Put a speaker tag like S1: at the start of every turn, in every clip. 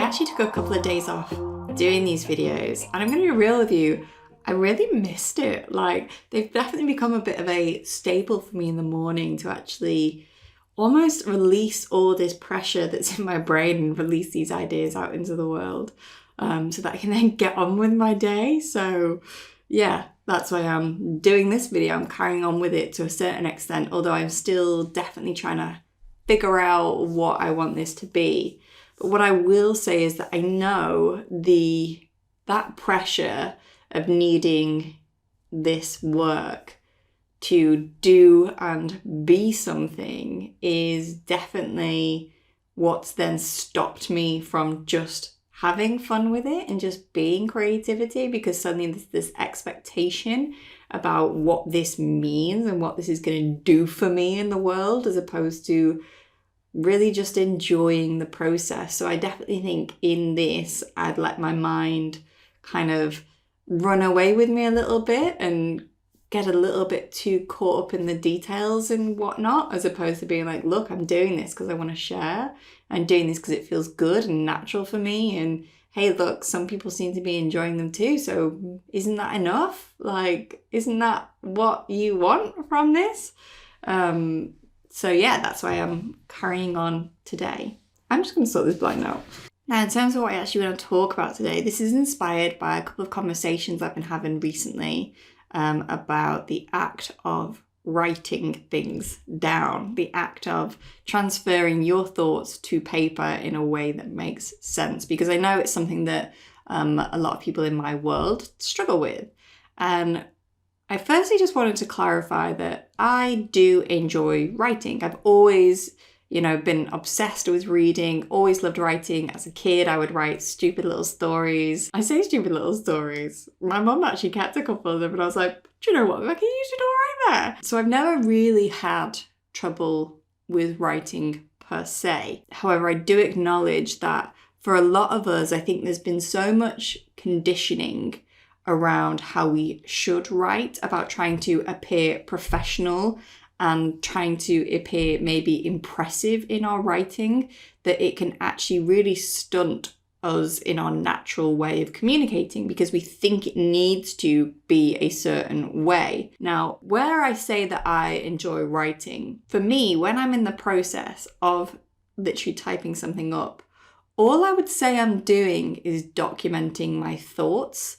S1: actually took a couple of days off doing these videos, and I'm going to be real with you, I really missed it. Like, they've definitely become a bit of a staple for me in the morning to actually almost release all this pressure that's in my brain and release these ideas out into the world, so that I can then get on with my day. So yeah, that's why I'm doing this video. I'm carrying on with it to a certain extent, although I'm still definitely trying to figure out what I want this to be. But what I will say is that I know that pressure of needing this work to do and be something is definitely what's then stopped me from just having fun with it and just being creativity, because suddenly there's this expectation about what this means and what this is going to do for me in the world, as opposed to really just enjoying the process. So I definitely think in this, I'd let my mind kind of run away with me a little bit and get a little bit too caught up in the details and whatnot, as opposed to being like, look, I'm doing this because I want to share. I'm doing this because it feels good and natural for me. And hey, look, some people seem to be enjoying them too. So isn't that enough? Like, isn't that what you want from this? So yeah, that's why I'm carrying on today. I'm just going to sort this blind out. Now, in terms of what I actually want to talk about today, this is inspired by a couple of conversations I've been having recently about the act of writing things down, the act of transferring your thoughts to paper in a way that makes sense. Because I know it's something that a lot of people in my world struggle with. And I firstly just wanted to clarify that I do enjoy writing. I've always, been obsessed with reading, always loved writing. As a kid, I would write stupid little stories. I say stupid little stories. My mum actually kept a couple of them, and I was like, do you know what? I can use it all right there. So I've never really had trouble with writing per se. However, I do acknowledge that for a lot of us, I think there's been so much conditioning around how we should write, about trying to appear professional and trying to appear maybe impressive in our writing, that it can actually really stunt us in our natural way of communicating, because we think it needs to be a certain way. Now, where I say that I enjoy writing, for me, when I'm in the process of literally typing something up, all I would say I'm doing is documenting my thoughts.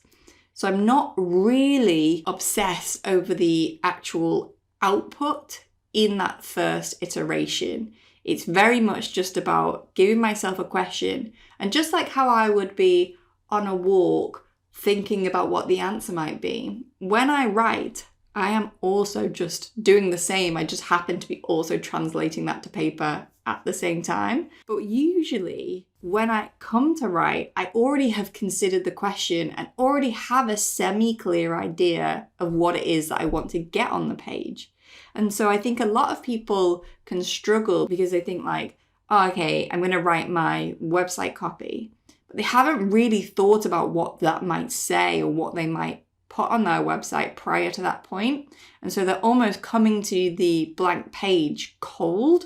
S1: So I'm not really obsessed over the actual output in that first iteration. It's very much just about giving myself a question. And just like how I would be on a walk thinking about what the answer might be, when I write, I am also just doing the same. I just happen to be also translating that to paper at the same time. But usually when I come to write, I already have considered the question and already have a semi-clear idea of what it is that I want to get on the page. And so I think a lot of people can struggle because they think like, oh, okay, I'm going to write my website copy. But they haven't really thought about what that might say or what they might put on their website prior to that point. And so they're almost coming to the blank page cold.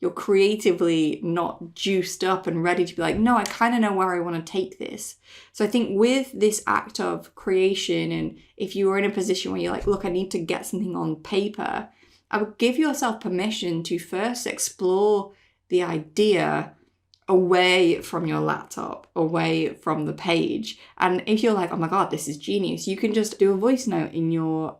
S1: You're creatively not juiced up and ready to be like, no, I kind of know where I want to take this. So I think with this act of creation, and if you were in a position where you're like, look, I need to get something on paper, I would give yourself permission to first explore the idea away from your laptop, away from the page. And if you're like, oh my God, this is genius, you can just do a voice note in your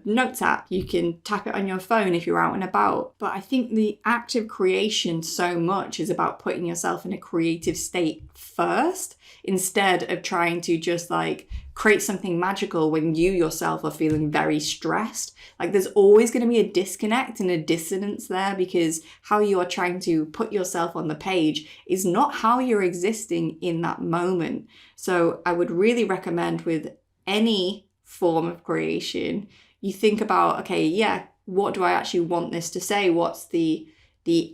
S1: notes app. You can tap it on your phone if you're out and about. But I think the act of creation so much is about putting yourself in a creative state first, instead of trying to just like create something magical when you yourself are feeling very stressed. Like, there's always going to be a disconnect and a dissonance there, because how you are trying to put yourself on the page is not how you're existing in that moment. So I would really recommend with any form of creation, you think about, okay, yeah, what do I actually want this to say? What's the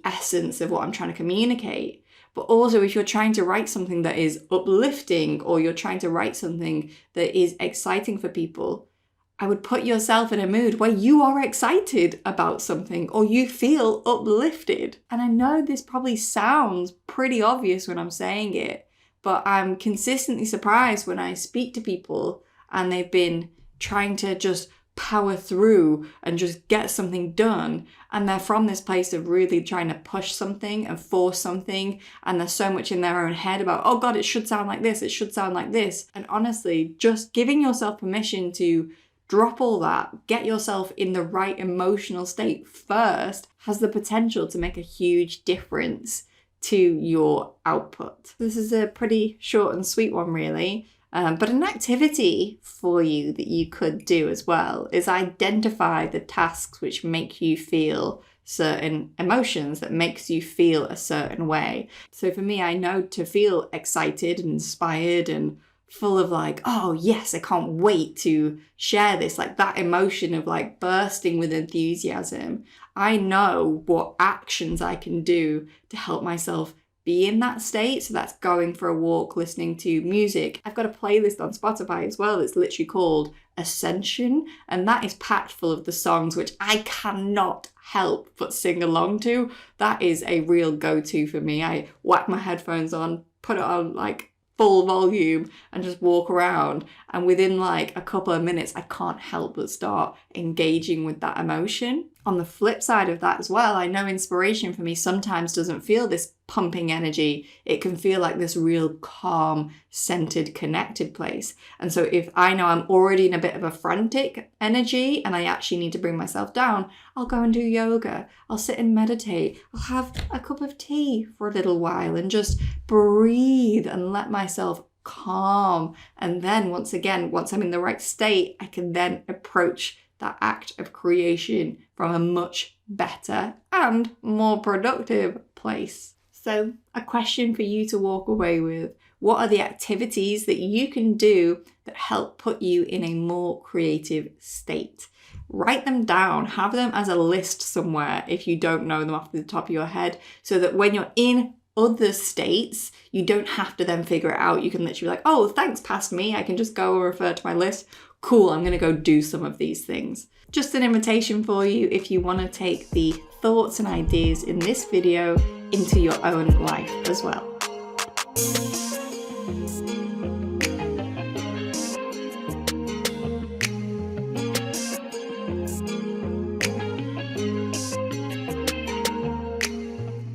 S1: essence of what I'm trying to communicate? But also, if you're trying to write something that is uplifting, or you're trying to write something that is exciting for people, I would put yourself in a mood where you are excited about something or you feel uplifted. And I know this probably sounds pretty obvious when I'm saying it, but I'm consistently surprised when I speak to people and they've been trying to just power through and just get something done, and they're from this place of really trying to push something and force something, and they're so much in their own head about, oh god, it should sound like this, it should sound like this. And honestly, just giving yourself permission to drop all that, get yourself in the right emotional state first, has the potential to make a huge difference to your output. This is a pretty short and sweet one, really. But an activity for you that you could do as well is identify the tasks which make you feel certain emotions, that makes you feel a certain way. So for me, I know to feel excited and inspired and full of like, oh yes, I can't wait to share this, like that emotion of like bursting with enthusiasm. I know what actions I can do to help myself be in that state. So that's going for a walk, listening to music. I've got a playlist on Spotify as well. It's literally called Ascension, and that is packed full of the songs which I cannot help but sing along to. That is a real go-to for me. I whack my headphones on, put it on like full volume and just walk around, and within like a couple of minutes I can't help but start engaging with that emotion. On the flip side of that as well, I know inspiration for me sometimes doesn't feel this pumping energy. It can feel like this real calm, centered, connected place. And so if I know I'm already in a bit of a frantic energy and I actually need to bring myself down, I'll go and do yoga. I'll sit and meditate. I'll have a cup of tea for a little while and just breathe and let myself calm. And then once I'm in the right state, I can then approach that act of creation from a much better and more productive place. So a question for you to walk away with: what are the activities that you can do that help put you in a more creative state? Write them down, have them as a list somewhere if you don't know them off the top of your head, so that when you're in other states, you don't have to then figure it out. You can literally be like, oh, thanks, past me. I can just go and refer to my list. Cool, I'm going to go do some of these things. Just an invitation for you if you want to take the thoughts and ideas in this video into your own life as well.